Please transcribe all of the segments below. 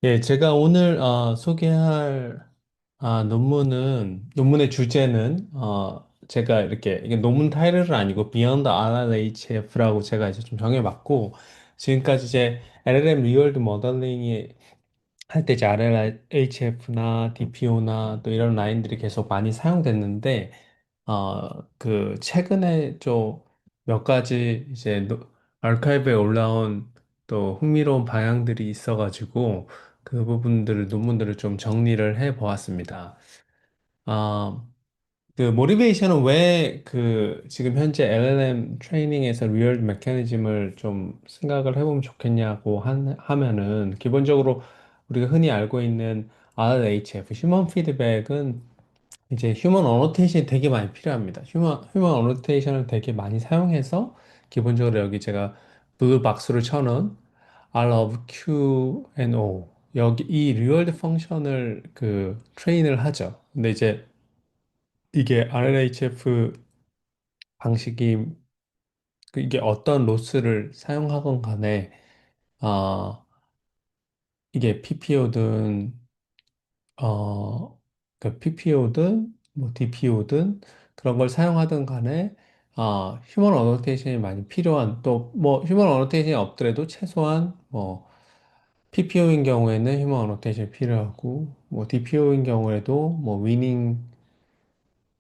예, 제가 오늘 소개할 논문의 주제는 제가 이렇게 이게 논문 타이틀은 아니고 Beyond RLHF라고 제가 이제 좀 정해봤고 지금까지 이제 LLM 리월드 모델링이 할 때 이제 RLHF나 DPO나 또 이런 라인들이 계속 많이 사용됐는데 그 최근에 좀 몇 가지 이제 아카이브에 올라온 또 흥미로운 방향들이 있어가지고 그 부분들을 논문들을 좀 정리를 해 보았습니다. 아, 그 모티베이션은 왜 그 지금 현재 LLM 트레이닝에서 리얼 메커니즘을 좀 생각을 해보면 좋겠냐고 하면은 기본적으로 우리가 흔히 알고 있는 RLHF, 휴먼 피드백은 이제 휴먼 어노테이션이 되게 많이 필요합니다. 휴먼 어노테이션을 되게 많이 사용해서 기본적으로 여기 제가 블루 박스로 쳐놓은 R of Q and O 여기 이 리월드 펑션을 그 트레인을 하죠. 근데 이제 이게 RLHF 방식이 이게 어떤 로스를 사용하건 간에 아 이게 PPO든 어, 그 PPO든 뭐 DPO든 그런 걸 사용하든 간에 휴먼 어노테이션이 많이 필요한 또 뭐 휴먼 어노테이션이 없더라도 최소한 뭐 PPO인 경우에는 휴먼 어노테이션이 필요하고 뭐 DPO인 경우에도 뭐 위닝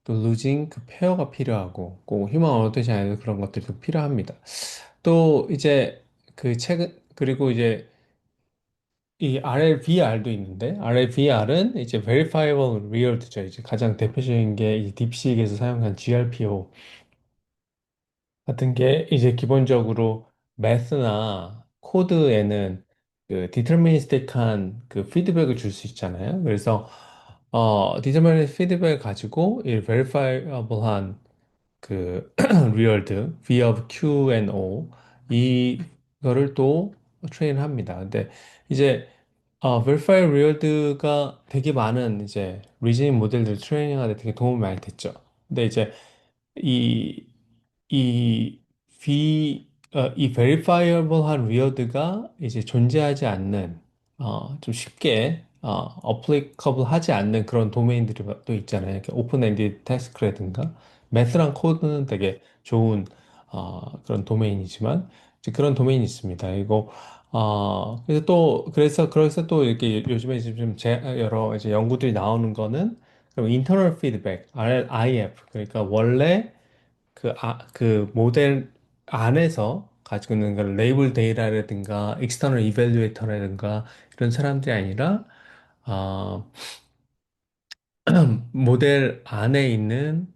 또 루징 그 페어가 필요하고 꼭 휴먼 어노테이션 아니도 그런 것들이 좀 필요합니다. 또 이제 그 최근 그리고 이제 이 RLVR도 있는데 RLVR은 이제 Verifiable Real죠. 이제 가장 대표적인 게 이 딥시크에서 사용한 GRPO 같은 게 이제 기본적으로 매스나 코드에는 그 디터미니스틱한 그 피드백을 줄 수 있잖아요. 그래서 디터미니스틱 피드백을 가지고 이 Verifiable한 그 리얼드 V of Q and O 이거를 또 트레인합니다. 근데 이제 Verify Real드가 되게 많은 이제 리즈닝 모델들 트레이닝하는데 되게 도움이 많이 됐죠. 근데 이제 이 이 Verifiable한 Real드가 이제 존재하지 않는 좀 쉽게 applicable 하지 않는 그런 도메인들이 또 있잖아요. 이렇게 오픈엔디드 태스크라든가 매스랑 코드는 되게 좋은 그런 도메인이지만 이제 그런 도메인이 있습니다. 이거 그래서 또 이렇게 요즘에 지금 여러 이제 연구들이 나오는 거는 그럼 인터널 피드백, RLIF 그러니까 원래 그 모델 안에서 가지고 있는 그 레이블 데이터라든가 익스터널 이벨리에이터라든가 이런 사람들이 아니라 어, 모델 안에 있는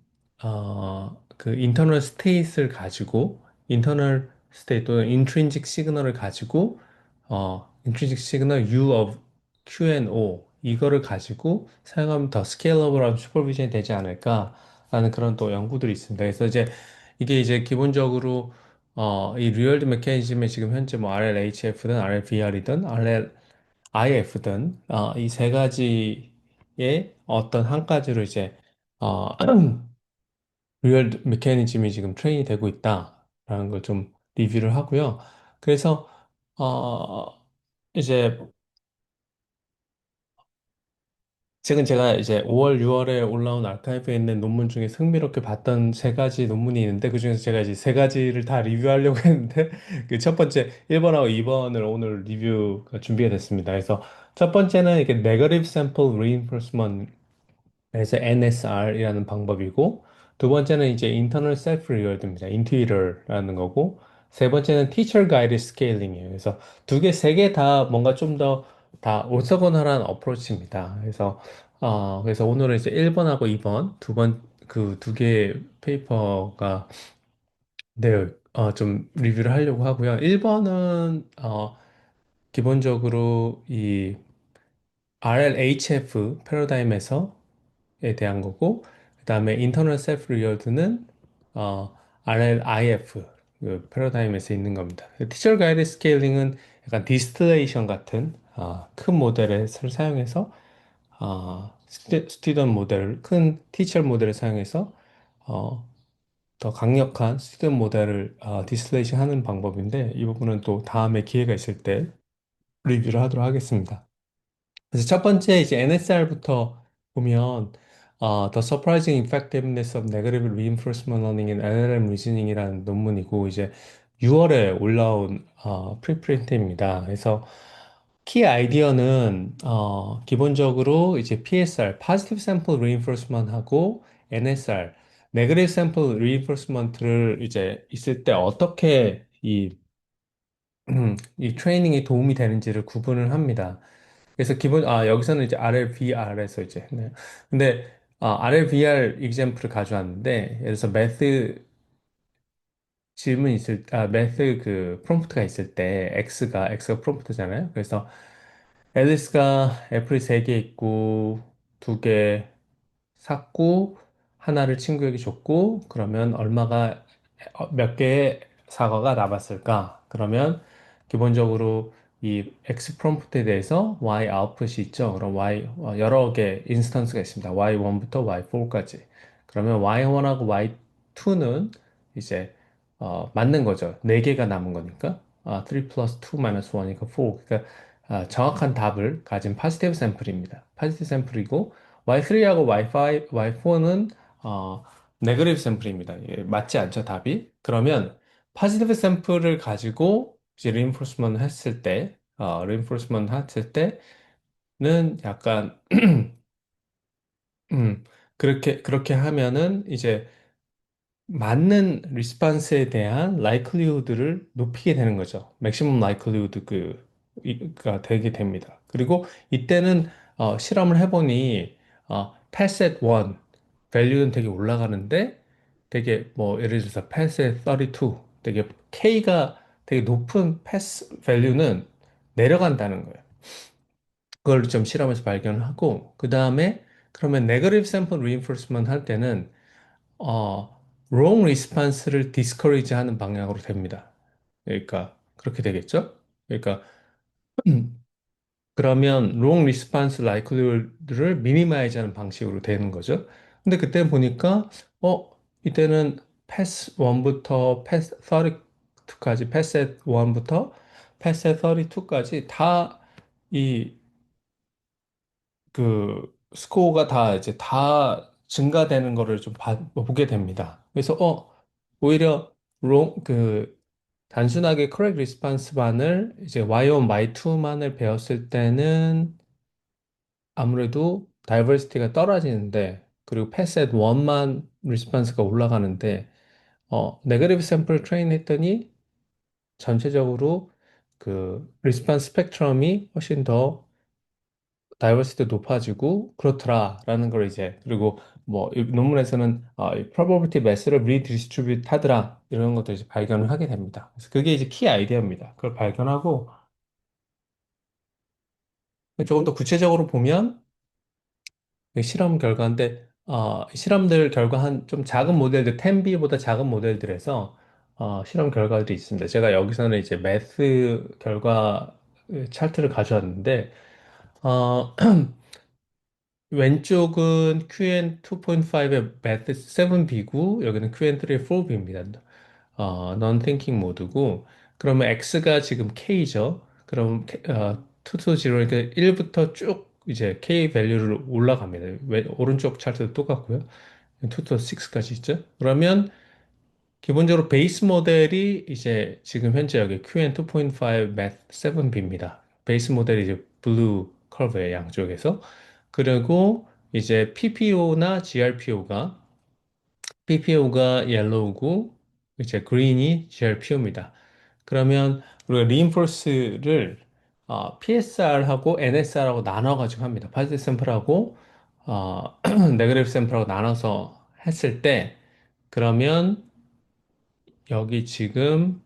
그 인터널 스테이트를 가지고 인터널 스테이트 또는 인트린식 시그널을 가지고 인트린식 시그널 U of Q and O 이거를 가지고 사용하면 더 스케일러블한 슈퍼비전이 되지 않을까라는 그런 또 연구들이 있습니다. 그래서 이제 이게 이제 기본적으로 이 리얼드 메커니즘에 지금 현재 뭐 RLHF든 RLVR이든 IF든 이 세 가지의 어떤 한 가지로 이제 어, 리얼 메커니즘이 지금 트레인이 되고 있다라는 걸 좀 리뷰를 하고요. 그래서 이제 최근 제가 이제 5월, 6월에 올라온 아카이브에 있는 논문 중에 흥미롭게 봤던 세 가지 논문이 있는데 그중에서 제가 이제 세 가지를 다 리뷰하려고 했는데 그 첫 번째 1번하고 2번을 오늘 리뷰가 준비가 됐습니다. 그래서 첫 번째는 이렇게 Negative Sample Reinforcement 그래서 NSR이라는 방법이고 두 번째는 이제 Internal Self Reward입니다. Intuitor라는 거고 세 번째는 Teacher Guided Scaling이에요. 그래서 두 개, 세 개 다 뭔가 좀 더 다 orthogonal한 어프로치입니다. 그래서 오늘은 이제 1번하고 2번 그 두 개의 페이퍼가 네, 좀 리뷰를 하려고 하고요. 1번은 기본적으로 이 RLHF 패러다임에서 에 대한 거고 그다음에 인터널 셀프 리워드는 RLIF 그 패러다임에서 있는 겁니다. 티처 가이드 스케일링은 약간 디스틸레이션 같은 큰 모델을 사용해서 스튜던 모델을 큰 티처 모델을 사용해서 어, 더 강력한 스튜던 모델을 디스틸레이션 하는 방법인데 이 부분은 또 다음에 기회가 있을 때 리뷰를 하도록 하겠습니다. 그래서 첫 번째 이제 NSR부터 보면 The Surprising Effectiveness of Negative Reinforcement Learning in LLM Reasoning이라는 논문이고 이제 6월에 올라온 프리프린트입니다. 그래서 키 아이디어는 기본적으로 이제 PSR, Positive Sample Reinforcement 하고 NSR, Negative Sample Reinforcement를 이제 있을 때 어떻게 이 트레이닝에 도움이 되는지를 구분을 합니다. 그래서 여기서는 이제 RLVR에서 이제 했네요. 근데, RLVR example을 가져왔는데, 예를 들어서 매스 그 프롬프트가 있을 때, X가 프롬프트잖아요. 그래서 앨리스가 애플이 3개 있고, 2개 샀고, 하나를 친구에게 줬고, 그러면 몇 개의 사과가 남았을까? 그러면 기본적으로 이 X 프롬프트에 대해서 Y 아웃풋이 있죠. 그럼 여러 개 인스턴스가 있습니다. Y1부터 Y4까지. 그러면 Y1하고 Y2는 이제 맞는 거죠. 4개가 남은 거니까. 3 플러스 2 마이너스 1이니까 4. 그러니까 정확한 답을 가진 파지티브 샘플입니다. 파지티브 샘플이고 Y3하고 Y4는 네거티브 샘플입니다. 예, 맞지 않죠, 답이? 그러면 파지티브 샘플을 가지고 이제 리인포스먼트 했을 때는 약간 음, 그렇게 하면은 이제 맞는 리스판스에 대한 likelihood를 높이게 되는 거죠. 맥시멈 likelihood 가 되게 됩니다. 그리고 이때는 실험을 해보니 pass at 1 value는 되게 올라가는데 되게 뭐 예를 들어서 pass at 32 되게 K가 되게 높은 pass value는 내려간다는 거예요. 그걸 좀 실험에서 발견을 하고 그 다음에 그러면 negative sample reinforcement 할 때는 wrong response를 discourage 하는 방향으로 됩니다. 그러니까, 그렇게 되겠죠? 그러니까, 그러면 wrong response likelihood를 minimize 하는 방식으로 되는 거죠. 근데 그때 보니까, 이때는 pass 1부터 pass 32까지, pass at 1부터 pass at 32까지 스코어가 다 증가되는 거를 좀 보게 됩니다. 그래서, 오히려, 단순하게 correct response만을, 이제 Y1, Y2만을 배웠을 때는 아무래도 diversity가 떨어지는데, 그리고 pass at 1만 response가 올라가는데, negative sample train 했더니 전체적으로 response spectrum이 훨씬 더 다이버시티도 높아지고 그렇더라라는 걸 이제 그리고 뭐 이 논문에서는 이 probability mass를 redistribute 하더라 이런 것도 이제 발견을 하게 됩니다. 그래서 그게 이제 키 아이디어입니다. 그걸 발견하고 조금 더 구체적으로 보면 이 실험 결과인데 실험들 결과 한 좀 작은 모델들 10B보다 작은 모델들에서 실험 결과들이 있습니다. 제가 여기서는 이제 매스 결과 차트를 가져왔는데 어, 왼쪽은 QN2.5의 Math 7B고 여기는 QN3의 4B입니다. Non-thinking 모드고 그러면 X가 지금 K죠. 그럼 2 to 0, 그러니까 1부터 쭉 이제 K 밸류를 올라갑니다. 오른쪽 차트도 똑같고요. 2 to 6까지 있죠. 그러면 기본적으로 베이스 모델이 이제 지금 현재 여기 QN2.5 Math 7B입니다. 베이스 모델이 이제 블루 커브의 양쪽에서. 그리고 이제 PPO가 옐로우고 이제 그린이 GRPO입니다. 그러면 우리가 리인포스를 PSR하고 NSR하고 나눠가지고 합니다. 파지티브 샘플하고 네거티브 샘플하고 나눠서 했을 때 그러면 여기 지금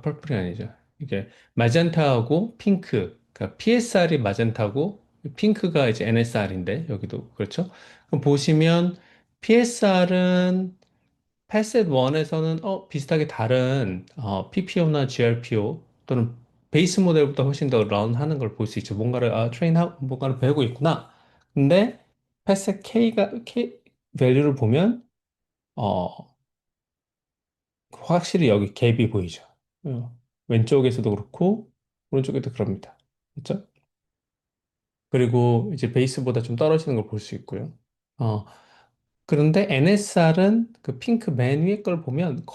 펄플이 아니죠. 이게 마젠타하고 핑크, 그러니까 PSR이 마젠타고 핑크가 이제 NSR인데 여기도 그렇죠. 그럼 보시면 PSR은 패셋 1에서는 비슷하게 다른 PPO나 GRPO 또는 베이스 모델보다 훨씬 더 런하는 걸 볼 수 있죠. 뭔가를 배우고 있구나. 근데 패셋 K 밸류를 보면 어, 확실히 여기 갭이 보이죠. 어, 왼쪽에서도 그렇고 오른쪽에도 그럽니다. 그렇죠? 그리고 이제 베이스보다 좀 떨어지는 걸 볼 수 있고요. 어, 그런데 NSR은 그 핑크 맨 위에 걸 보면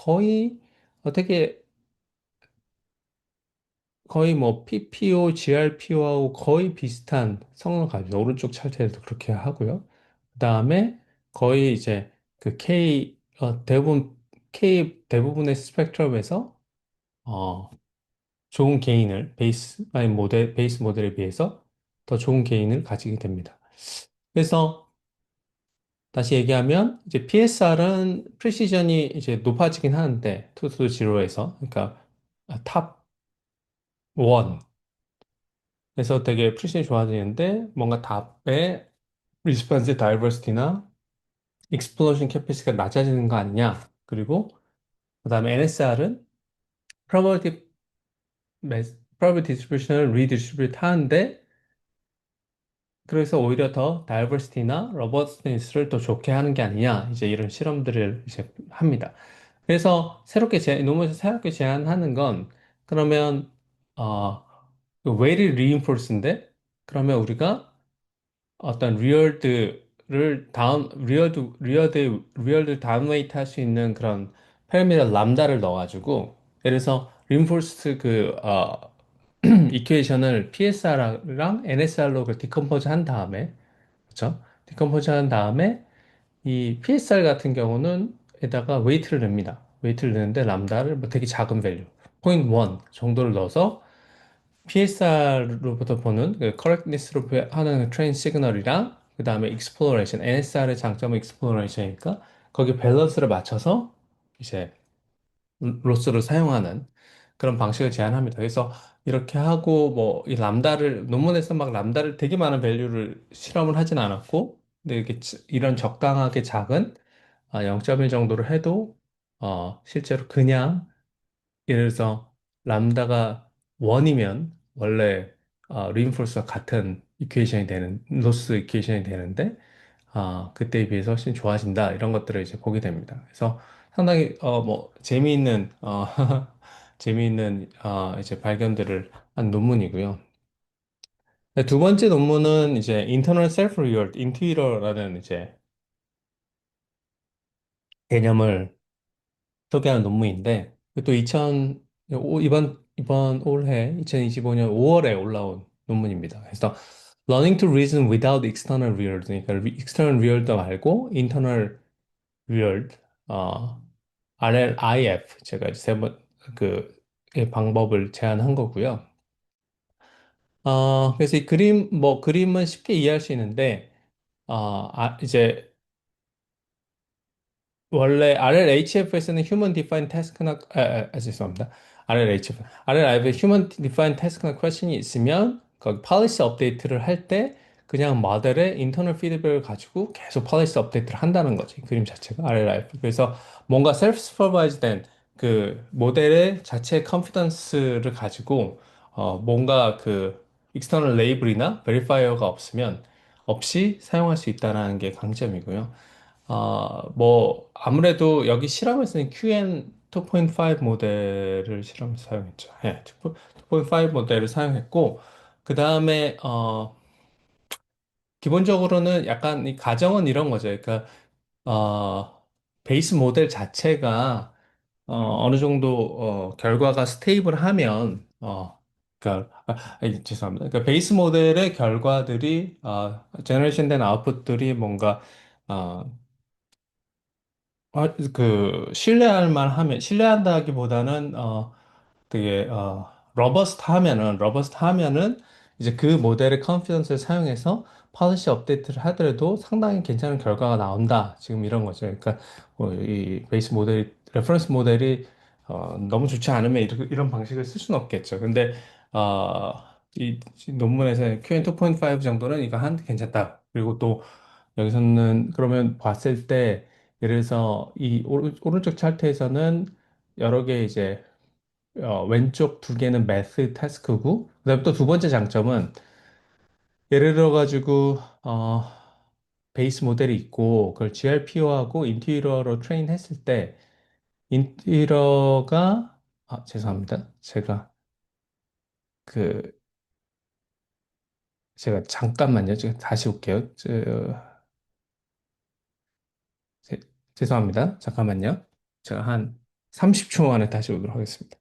되게 거의 뭐 PPO, GRPO하고 거의 비슷한 성능을 가지고 오른쪽 차트에도 그렇게 하고요. 그다음에 거의 이제 그 대부분의 스펙트럼에서 어, 좋은 게인을 베이스 모델에 비해서 더 좋은 게인을 가지게 됩니다. 그래서 다시 얘기하면 이제 PSR은 프리시전이 이제 높아지긴 하는데 2 to 0에서 그러니까 탑 1에서 되게 프리시전이 좋아지는데 뭔가 답의 리스폰스 다이버시티나 익스플로전 캐패시티가 낮아지는 거 아니냐. 그리고 그다음에 NSR은 probability probability distribution을 redistribute 하는데 그래서 오히려 더 다이버시티나 러버스트니스를 더 좋게 하는 게 아니냐. 이제 이런 실험들을 이제 합니다. 그래서 논문에서 새롭게 제안하는 건 그러면 어 웨이트 리인포스인데 그러면 우리가 어떤 리얼드 다운 웨이트 할 수 있는 그런 파라미터 람다를 넣어가지고 예를 들어서 리인포스드 이퀘이션을 PSR랑 NSR로 디컴포즈 한 다음에 그렇죠? 디컴포즈 한 다음에 이 PSR 같은 경우는 에다가 웨이트를 냅니다. 웨이트를 내는데 람다를 뭐 되게 작은 밸류 0.1 정도를 넣어서 PSR로부터 보는 그 correctness로 하는 트레인 시그널이랑 그 다음에 exploration, NSR의 장점은 exploration이니까 거기 밸런스를 맞춰서 이제 로스를 사용하는 그런 방식을 제안합니다. 그래서 이렇게 하고 뭐 이 람다를 논문에서 막 람다를 되게 많은 밸류를 실험을 하진 않았고 근데 이런 적당하게 작은 0.1 정도를 해도 실제로 그냥 예를 들어서 람다가 1이면 원래 리인포스와 같은 이퀘이션이 되는 로스 이퀘이션이 되는데 그때에 비해서 훨씬 좋아진다 이런 것들을 이제 보게 됩니다. 그래서 상당히 뭐 재미있는 재미있는 이제 발견들을 한 논문이고요. 네, 두 번째 논문은 이제 internal self-reward, 인투이러라는 이제 개념을 소개하는 논문인데 또 이번 올해 2025년 5월에 올라온 논문입니다. 그래서 Learning to Reason Without External Reward, 그러니까 External Reward 말고 Internal Reward, RLIF 제가 이제 이 방법을 제안한 거고요. 그래서 그림은 쉽게 이해할 수 있는데 이제 원래 RLHF에서는 Human Defined Task나 죄송합니다. RLIF에 Human Defined Task나 question이 있으면 거기 policy 업데이트를 할 때 그냥 모델의 internal feedback을 가지고 계속 policy 업데이트를 한다는 거지. 그림 자체가 RLIF. 그래서 뭔가 self-supervised 된 그 모델의 자체 confidence를 가지고 뭔가 그 external label이나 verifier가 없이 사용할 수 있다는 게 강점이고요. 뭐, 아무래도 여기 실험에서는 QN2.5 모델을 실험에서 사용했죠. 예, 2.5 모델을 사용했고, 그 다음에, 기본적으로는 약간 이 가정은 이런 거죠. 그러니까, 베이스 모델 자체가, 어느 정도, 결과가 스테이블하면, 죄송합니다. 그러니까 베이스 모델의 결과들이, 제너레이션 된 아웃풋들이 뭔가, 어, 신뢰한다기보다는, 되게, 러버스트 하면은, 이제 그 모델의 컨피던스를 사용해서 policy 업데이트를 하더라도 상당히 괜찮은 결과가 나온다. 지금 이런 거죠. 그러니까, 이 레퍼런스 모델이, 너무 좋지 않으면 이런 방식을 쓸 수는 없겠죠. 근데, 어, 이 논문에서 QN2.5 정도는 이거 괜찮다. 그리고 또, 여기서는 그러면 봤을 때, 예를 들어서 이 오른쪽 차트에서는 여러 개 이제 왼쪽 두 개는 매스 태스크고 그다음에 또 두 번째 장점은 예를 들어 가지고 베이스 모델이 있고 그걸 GRPO하고 인티리어로 트레인 했을 때 인티리어가 죄송합니다. 그 제가 잠깐만요. 제가 다시 올게요. 제- 죄송합니다. 잠깐만요. 제가 한 30초 안에 다시 오도록 하겠습니다.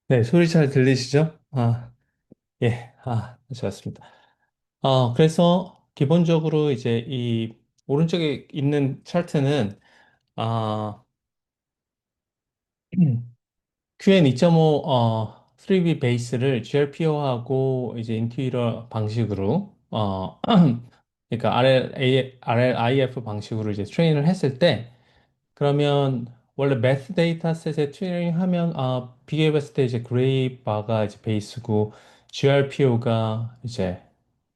네, 소리 잘 들리시죠? 예, 좋았습니다. 그래서 기본적으로 이제 이 오른쪽에 있는 차트는 아, QN 2.5 3B 베이스를 GRPO하고 이제 인투이러 방식으로 그러니까 RLIF 방식으로 이제 트레인을 했을 때 그러면 원래 매스 데이터셋에 트레이닝하면 비교해봤을 때 이제 그레이 바가 이제 베이스고 GRPO가 이제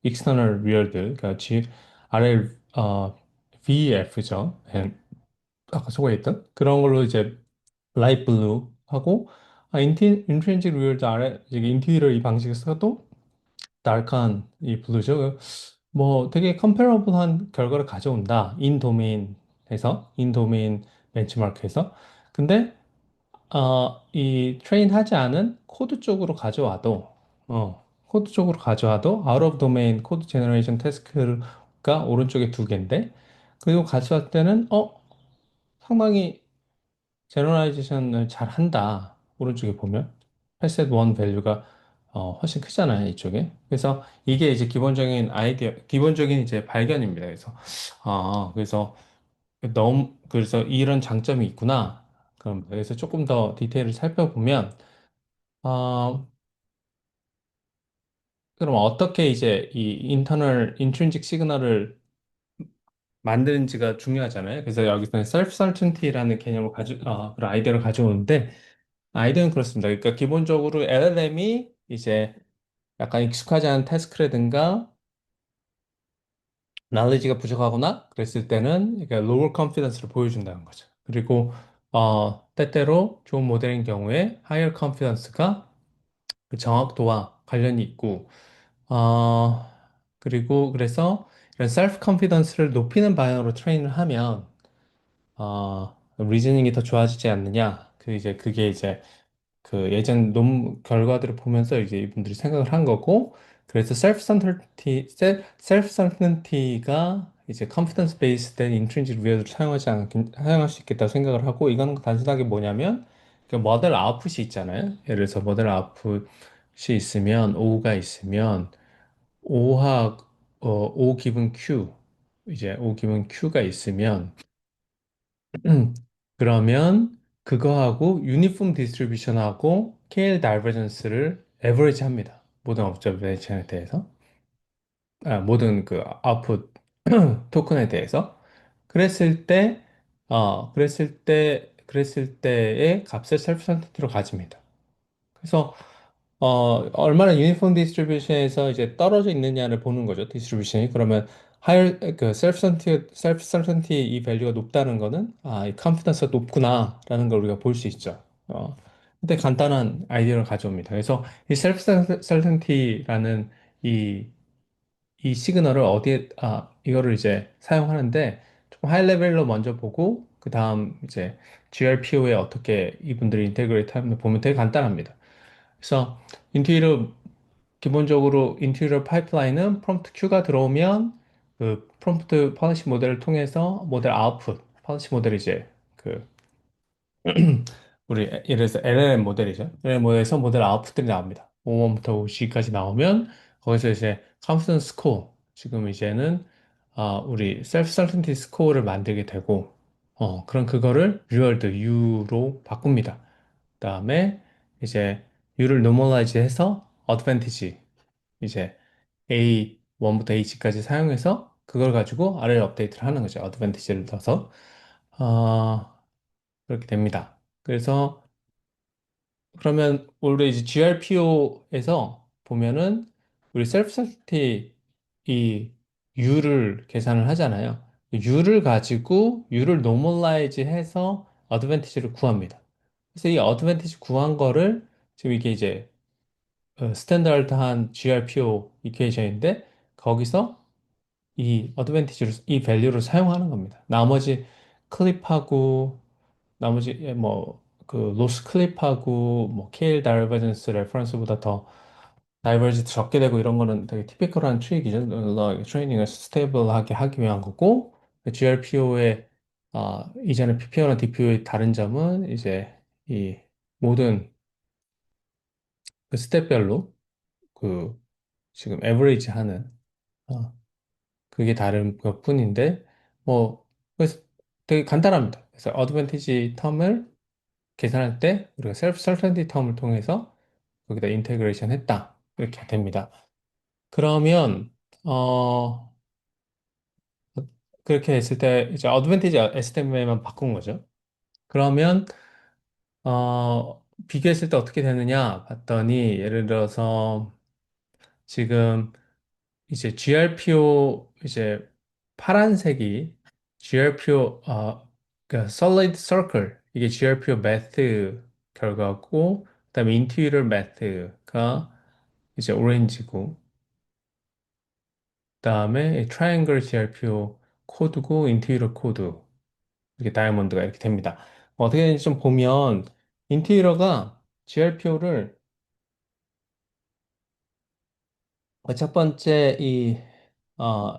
external reared 그러니까 RL VF죠. 아까 소개했던 그런 걸로 이제 라이트 블루 하고 인트린직 리얼도 아래 이게 인테리어 이 방식을 써도 다크한 이 블루죠. 뭐 되게 컴패러블한 결과를 가져온다. 인 도메인 벤치마크에서. 근데 이 트레인 하지 않은 코드 쪽으로 가져와도 코드 쪽으로 가져와도 아웃 오브 도메인 코드 제너레이션 태스크가 오른쪽에 두 개인데 그리고 가져왔을 때는 상당히 제너라이제이션을 잘 한다. 오른쪽에 보면 패셋 원 밸류가 훨씬 크잖아요, 이쪽에. 그래서 이게 이제 기본적인 아이디어, 기본적인 이제 발견입니다. 그래서 그래서 이런 장점이 있구나. 그럼 그래서 조금 더 디테일을 살펴보면, 어, 그럼 어떻게 이제 이 인터널 인트린직 시그널을 만드는지가 중요하잖아요. 그래서 여기서는 셀프 설튼티라는 개념을 그런 아이디어를 가져오는데, 아이디어는 그렇습니다. 그러니까 기본적으로 LLM이 이제 약간 익숙하지 않은 태스크라든가 knowledge가 부족하거나 그랬을 때는 그러니까 lower confidence를 보여준다는 거죠. 그리고 때때로 좋은 모델인 경우에 higher confidence가 그 정확도와 관련이 있고 어, 그리고 그래서 이런 self confidence를 높이는 방향으로 트레이닝을 하면 리즈닝이 더 좋아지지 않느냐. 그게 이제 그 예전 논문 결과들을 보면서 이제 이분들이 생각을 한 거고, 그래서 셀프 certainty가 이제 confidence based 된 intrinsic rewards를 사용할 수 있겠다고 생각을 하고, 이거는 단순하게 뭐냐면, 그 모델 아웃풋이 있잖아요. 예를 들어서 모델 아웃풋이 있으면, O가 있으면, O하, O 기분 Q, 이제 O 기분 Q가 있으면, 그러면 그거하고 유니폼 디스트리뷰션하고 KL 다이버전스를 에버리지 합니다. 모든 업저베이션에 대해서. 모든 그 아웃풋 토큰에 대해서. 그랬을 때의 값을 셀프 선택티로 가집니다. 그래서 얼마나 유니폼 디스트리뷰션에서 이제 떨어져 있느냐를 보는 거죠. 디스트리뷰션이. 그러면 셀프 설턴티 이 밸류가 높다는 거는 이 컨피던스가 높구나라는 걸 우리가 볼 수 있죠. 근데 간단한 아이디어를 가져옵니다. 그래서 이 셀프 설턴티라는 이, 이 시그널을 이거를 이제 사용하는데 조금 하이 레벨로 먼저 보고 그 다음 이제 GRPO에 어떻게 이분들이 인테그레이트 하면 보면 되게 간단합니다. 그래서 인투이로 기본적으로 인투이러 파이프라인은 프롬프트 Q가 들어오면 그 프롬프트 policy 모델을 통해서 모델 아웃풋 policy 모델이 이제 그 우리 예를 들어서 LLM 모델이죠. LLM 모델에서 모델 아웃풋들이 나옵니다. 5번부터 5C까지 나오면 거기서 이제 컨피던스 스코어 지금 이제는 우리 셀프 설텐티 스코어를 만들게 되고 그럼 그거를 리얼드 U로 바꿉니다. 그다음에 이제 U를 노멀라이즈 해서 어드밴티지 이제 A1부터 H까지 사용해서 그걸 가지고 아래 업데이트를 하는 거죠. 어드밴티지를 넣어서 그렇게 됩니다. 그래서 그러면 원래 이제 GRPO에서 보면은 우리 셀프 서티이 U를 계산을 하잖아요. U를 가지고 U를 노멀라이즈 해서 어드밴티지를 구합니다. 그래서 이 어드밴티지 구한 거를 지금 이게 이제 스탠다드한 GRPO 이퀘이션인데 거기서 이 어드밴티지를 이 밸류를 사용하는 겁니다. 나머지 뭐 그 로스 클립하고 뭐 KL 다이버전스 레퍼런스보다 더 다이버지트 적게 되고 이런 거는 되게 티피컬한 트리 기준 트레이닝을 스테이블하게 하기 위한 거고 GRPO의 이전에 PPO랑 DPO의 다른 점은 이제 이 모든 그 스텝별로 그 지금 에버리지 하는 어, 그게 다른 것뿐인데 뭐 그래서 되게 간단합니다. 그래서 어드밴티지 텀을 계산할 때 우리가 셀프 설텐티 텀을 통해서 거기다 인테그레이션 했다 이렇게 됩니다. 그러면 어 그렇게 했을 때 이제 어드밴티지 STM에만 바꾼 거죠. 그러면 비교했을 때 어떻게 되느냐 봤더니 예를 들어서 지금 이제 GRPO 이제 파란색이 GRPO 그러니까 Solid Circle 이게 GRPO 매트 결과고 그다음에 Intuitor 매트가 이제 오렌지고 그다음에 Triangle GRPO 코드고 Intuitor 코드 이렇게 다이아몬드가 이렇게 됩니다. 어떻게 되는지 좀 보면 인테리어가 GRPO를 첫 번째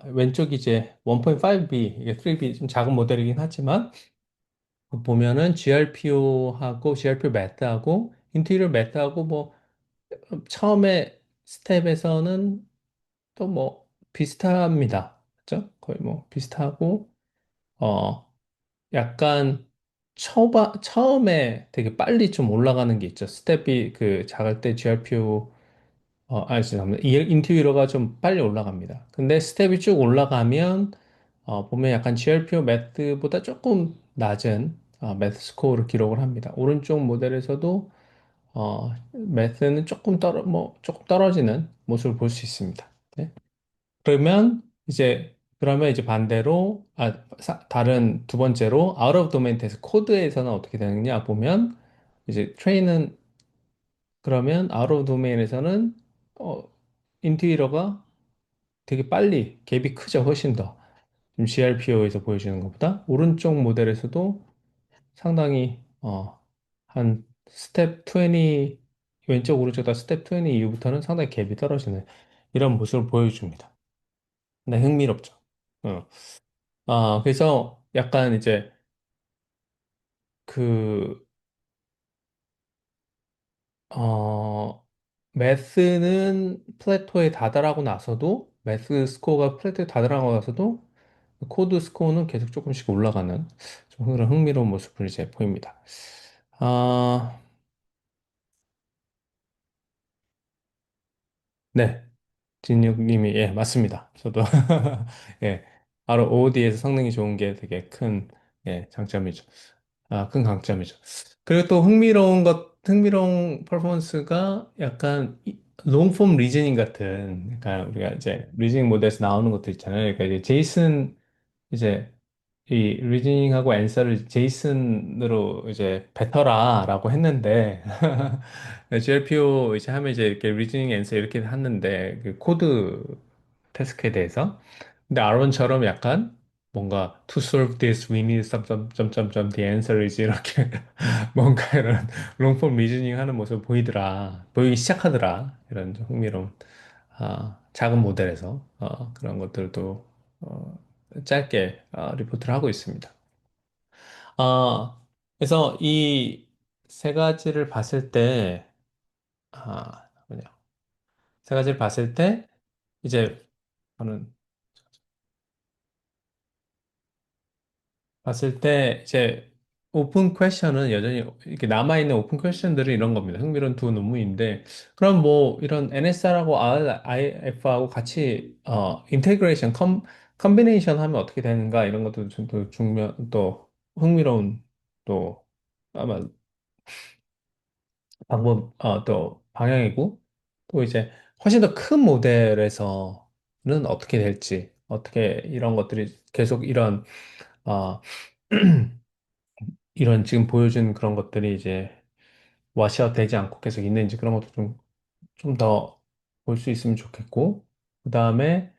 왼쪽 이제 1.5B 이게 3B 좀 작은 모델이긴 하지만 보면은 GRPO하고 GRPO 매트하고 인테리어 매트하고 뭐 처음에 스텝에서는 또 뭐 비슷합니다. 그죠? 거의 뭐 비슷하고 어 약간 처음에 되게 빨리 좀 올라가는 게 있죠. 스텝이 그 작을 때 GRPO 죄송합니다. 인투이러가 좀 빨리 올라갑니다. 근데 스텝이 쭉 올라가면, 보면 약간 GRPO 매트보다 조금 낮은, 매트 스코어를 기록을 합니다. 오른쪽 모델에서도, 매트는 조금 떨어지는 모습을 볼 수 있습니다. 네. 그러면 이제 반대로, 다른 두 번째로, 아웃 오브 도메인 테스트 코드에서는 어떻게 되느냐 보면, 이제 트레인은 그러면 아웃 오브 도메인에서는 어, 인투이러가 되게 빨리 갭이 크죠. 훨씬 더. 지금 GRPO에서 보여주는 것보다 오른쪽 모델에서도 상당히 한 스텝 20 왼쪽 오른쪽 다 스텝 20 이후부터는 상당히 갭이 떨어지는 이런 모습을 보여줍니다. 네, 흥미롭죠. 어. 그래서 약간 이제 그 매스는 플래토에 다다라고 나서도 매스 스코어가 플래토에 다다라고 나서도 코드 스코어는 계속 조금씩 올라가는 좀 그런 흥미로운 모습을 이제 보입니다. 아, 네. 진육님이, 예, 맞습니다. 저도, 예, 바로 OOD에서 성능이 좋은 게 되게 큰, 예, 장점이죠. 큰 강점이죠. 그리고 또 흥미로운 퍼포먼스가 약간 롱폼 리즈닝 같은, 약간 우리가 이제 리즈닝 모델에서 나오는 것도 있잖아요. 그러니까 이제 이제 이 리즈닝하고 앤서를 제이슨으로 이제 뱉어라라고 했는데 GRPO 이제 하면 이제 이렇게 리즈닝 앤서 이렇게 했는데 그 코드 태스크에 대해서 근데 R1처럼 약간 뭔가 to solve this we need 점점점점 the answer is 이렇게 뭔가 이런 롱폼 리즈닝 하는 모습 보이기 시작하더라 이런 좀 흥미로운 작은 모델에서 그런 것들도 어, 짧게 리포트를 하고 있습니다. 그래서 이 세 가지를 봤을 때 뭐냐. 세 가지를 봤을 때 이제 저는 봤을 때 이제 오픈 퀘션은 여전히 이렇게 남아있는 오픈 퀘션들은 이런 겁니다. 흥미로운 두 논문인데 그럼 뭐 이런 NSR하고 RIF하고 같이 인테그레이션 컴비네이션 하면 어떻게 되는가 이런 것도 좀또 중면 또 흥미로운 또 아마 방법 또 방향이고 또 이제 훨씬 더 큰 모델에서는 어떻게 될지 어떻게 이런 것들이 계속 어, 이런 지금 보여준 그런 것들이 이제 와시아웃 되지 않고 계속 있는지 그런 것도 좀 더 볼 수 있으면 좋겠고, 그 다음에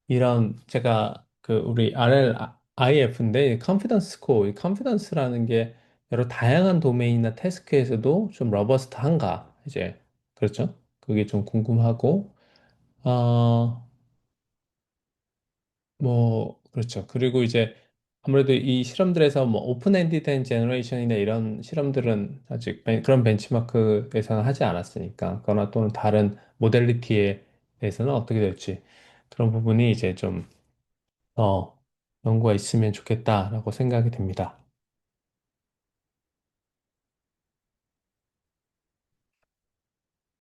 이런 제가 그 우리 RLIF인데 컨피던스 스코어, 이 컨피던스라는 게 여러 다양한 도메인이나 태스크에서도 좀 러버스트한가 이제 그렇죠? 그게 좀 궁금하고 어, 뭐, 그렇죠. 그리고 이제 아무래도 이 실험들에서 뭐 오픈 엔디드 제너레이션이나 이런 실험들은 아직 그런 벤치마크에서는 하지 않았으니까, 그거나 또는 다른 모델리티에 대해서는 어떻게 될지 그런 부분이 이제 좀 더 연구가 있으면 좋겠다라고 생각이 됩니다.